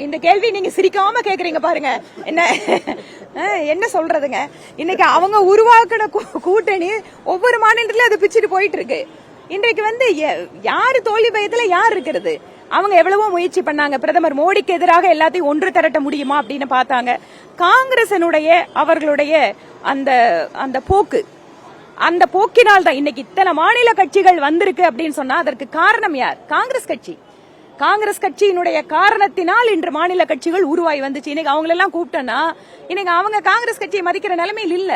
இந்த கேள்வி நீங்க சிரிக்காம கேக்குறீங்க பாருங்க. என்ன சொல்றதுங்க, இன்னைக்கு அவங்க உருவாக்கின கூட்டணி ஒவ்வொரு மாநிலத்திலும் அது பிச்சுட்டு போயிட்டு இருக்கு. இன்றைக்கு யாரு தோல்வி பயத்துல யார் இருக்கிறது? அவங்க எவ்வளவோ முயற்சி பண்ணாங்க. பிரதமர் மோடிக்கு எதிராக எல்லாத்தையும் ஒன்று திரட்ட முடியுமா அப்படின்னு பார்த்தாங்க. காங்கிரசனுடைய அவர்களுடைய அந்த போக்கு, அந்த போக்கினால் தான் இன்னைக்கு இத்தனை மாநில கட்சிகள் வந்திருக்கு அப்படின்னு சொன்னா அதற்கு காரணம் யார்? காங்கிரஸ் கட்சி. காங்கிரஸ் கட்சியினுடைய காரணத்தினால் இன்று மாநில கட்சிகள் உருவாகி வந்துச்சு. இன்னைக்கு அவங்களெல்லாம் கூப்பிட்டோன்னா இன்னைக்கு அவங்க காங்கிரஸ் கட்சியை மதிக்கிற நிலைமையில் இல்ல.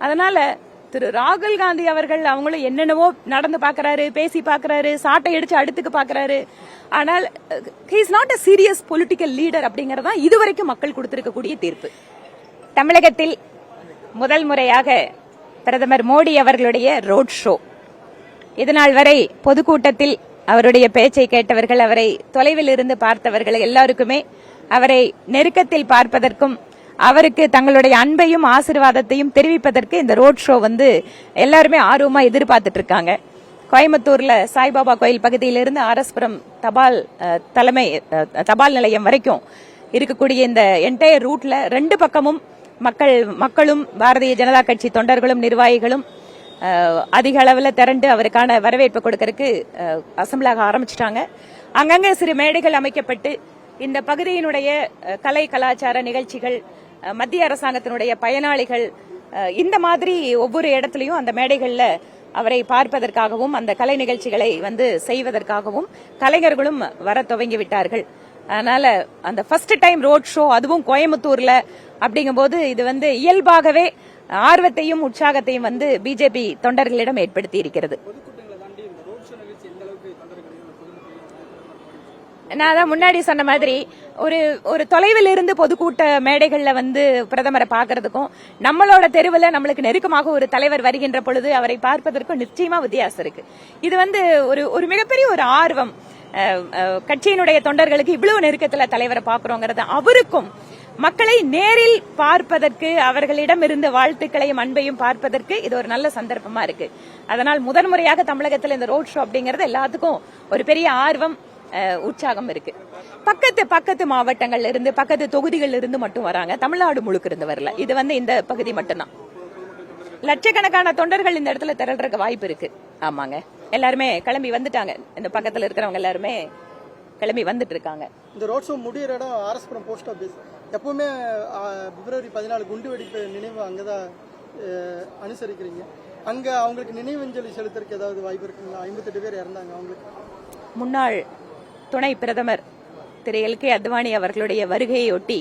அதனால திரு ராகுல் காந்தி அவர்கள் அவங்களும் என்னென்னவோ நடந்து பாக்குறாரு, பேசி பாக்குறாரு, சாட்டை அடிச்சு அடுத்துக்கு பாக்குறாரு. ஆனால் he is not a serious political leader அப்படிங்கறதா இதுவரைக்கும் மக்கள் கொடுத்திருக்கக்கூடிய தீர்ப்பு. தமிழகத்தில் முதல் முறையாக பிரதமர் மோடி அவர்களுடைய ரோட் ஷோ. இதுநாள் வரை பொதுக்கூட்டத்தில் அவருடைய பேச்சை கேட்டவர்கள், அவரை தொலைவில் இருந்து பார்த்தவர்கள் எல்லாருக்குமே அவரை நெருக்கத்தில் பார்ப்பதற்கும் அவருக்கு தங்களுடைய அன்பையும் ஆசீர்வாதத்தையும் தெரிவிப்பதற்கு இந்த ரோட் ஷோ எல்லாருமே ஆர்வமா எதிர்பார்த்துட்டு இருக்காங்க. கோயம்புத்தூர்ல சாய்பாபா கோயில் பகுதியிலிருந்து ஆர்எஸ்புரம் தபால் நிலையம் வரைக்கும் இருக்கக்கூடிய இந்த என்டையர் ரூட்ல ரெண்டு பக்கமும் மக்களும் பாரதிய ஜனதா கட்சி தொண்டர்களும் நிர்வாகிகளும் அதிக அளவில் திரண்டு அவருக்கான வரவேற்பு கொடுக்கறதுக்கு அசம்பிளாக ஆரம்பிச்சிட்டாங்க. அங்கங்க சிறு மேடைகள் அமைக்கப்பட்டு இந்த பகுதியினுடைய கலை கலாச்சார நிகழ்ச்சிகள், மத்திய அரசாங்கத்தினுடைய பயனாளிகள் இந்த மாதிரி ஒவ்வொரு இடத்துலயும் அந்த மேடைகள்ல அவரை பார்ப்பதற்காகவும் அந்த கலை நிகழ்ச்சிகளை செய்வதற்காகவும் கலைஞர்களும் வர துவங்கி விட்டார்கள். அதனால அந்த ஃபர்ஸ்ட் டைம் ரோட் ஷோ, அதுவும் கோயம்புத்தூர்ல அப்படிங்கும்போது இது இயல்பாகவே ஆர்வத்தையும் உற்சாகத்தையும் பிஜேபி தொண்டர்களிடம் ஏற்படுத்தி இருக்கிறது. நான் தான் முன்னாடி சொன்ன மாதிரி ஒரு தொலைவில் இருந்து பொதுக்கூட்ட மேடைகள்ல பிரதமரை பார்க்கறதுக்கும் நம்மளோட தெருவில் நம்மளுக்கு நெருக்கமாக ஒரு தலைவர் வருகின்ற பொழுது அவரை பார்ப்பதற்கும் நிச்சயமா வித்தியாசம் இருக்கு. இது ஒரு மிகப்பெரிய ஒரு ஆர்வம். கட்சியினுடைய தொண்டர்களுக்கு இவ்வளவு நெருக்கத்துல தலைவரை பார்க்கிறோங்கிறது, அவருக்கும் மக்களை நேரில் பார்ப்பதற்கு, அவர்களிடம் இருந்து வாழ்த்துக்களையும் அன்பையும் பார்ப்பதற்கு இது ஒரு நல்ல சந்தர்ப்பமா இருக்கு. அதனால் முதன்முறையாக தமிழகத்தில் இந்த ரோட் ஷோ அப்படிங்கறது எல்லாத்துக்கும் ஒரு பெரிய ஆர்வம், உற்சாகம் இருக்கு. பக்கத்து மாவட்டங்கள்ல இருந்து, பக்கத்து தொகுதிகள்ல இருந்து மட்டும் வராங்க. தமிழ்நாடு முழுக்க இருந்து வரல. இது இந்த பகுதி மட்டும்தான். லட்சக்கணக்கான தொண்டர்கள் இந்த இடத்துல திரள்றதுக்கு வாய்ப்பு இருக்கு. ஆமாங்க, எல்லாருமே கிளம்பி வந்துட்டாங்க. இந்த பக்கத்துல இருக்கிறவங்க எல்லாருமே கிளம்பி வந்துட்டு இருக்காங்க. இந்த ரோட் ஷோ முடிகிற இடம் ஆர்எஸ்புரம் போஸ்ட் ஆபீஸ். எப்பவுமே பிப்ரவரி 14 குண்டு வெடிப்பு நினைவு அங்கதான் அனுசரிக்கிறீங்க. அங்க அவங்களுக்கு நினைவஞ்சலி செலுத்துறதுக்கு ஏதாவது வாய்ப்பு இருக்குங்களா? 58 பேர் இறந்தாங்க. அவங்களுக்கு முன்னாள் துணை பிரதமர் திரு எல்.கே. அத்வானி அவர்களுடைய வருகையொட்டி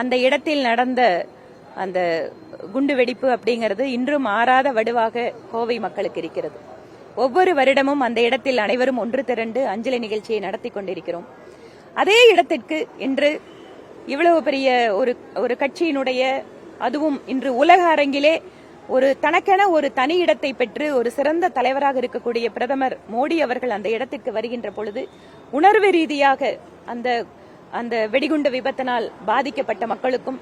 அந்த இடத்தில் நடந்த அந்த குண்டு வெடிப்பு அப்படிங்கிறது இன்றும் ஆறாத வடுவாக கோவை மக்களுக்கு இருக்கிறது. ஒவ்வொரு வருடமும் அந்த இடத்தில் அனைவரும் ஒன்று திரண்டு அஞ்சலி நிகழ்ச்சியை நடத்தி கொண்டிருக்கிறோம். அதே இடத்திற்கு இன்று இவ்வளவு பெரிய ஒரு கட்சியினுடைய, அதுவும் இன்று உலக அரங்கிலே தனக்கென ஒரு தனி இடத்தை பெற்று ஒரு சிறந்த தலைவராக இருக்கக்கூடிய பிரதமர் மோடி அவர்கள் அந்த இடத்திற்கு வருகின்ற பொழுது உணர்வு ரீதியாக அந்த வெடிகுண்டு விபத்தினால் பாதிக்கப்பட்ட மக்களுக்கும்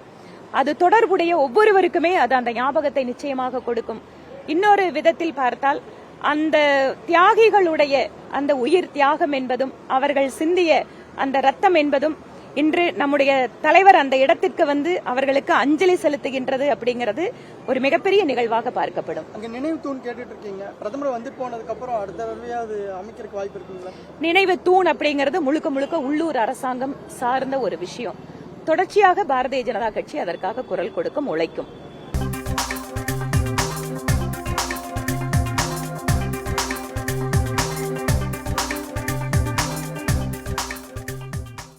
அது தொடர்புடைய ஒவ்வொருவருக்குமே அது அந்த ஞாபகத்தை நிச்சயமாக கொடுக்கும். இன்னொரு விதத்தில் பார்த்தால் அந்த தியாகிகளுடைய அந்த உயிர் தியாகம் என்பதும் அவர்கள் சிந்திய அந்த ரத்தம் என்பதும் இன்று நம்முடைய தலைவர் அந்த இடத்திற்கு அவர்களுக்கு அஞ்சலி செலுத்துகின்றது அப்படிங்கிறது ஒரு மிகப்பெரிய நிகழ்வாக பார்க்கப்படும். அங்க நினைவு தூண் கேட்டுட்டு இருக்கீங்க. பிரதமர் போனதுக்கு அப்புறம் அடுத்த தடவையாவது அமைக்கிறதுக்கு வாய்ப்பு இருக்குங்களா? நினைவு தூண் அப்படிங்கிறது முழுக்க உள்ளூர் அரசாங்கம் சார்ந்த ஒரு விஷயம். தொடர்ச்சியாக பாரதிய ஜனதா கட்சி அதற்காக குரல் கொடுக்கும், உழைக்கும்.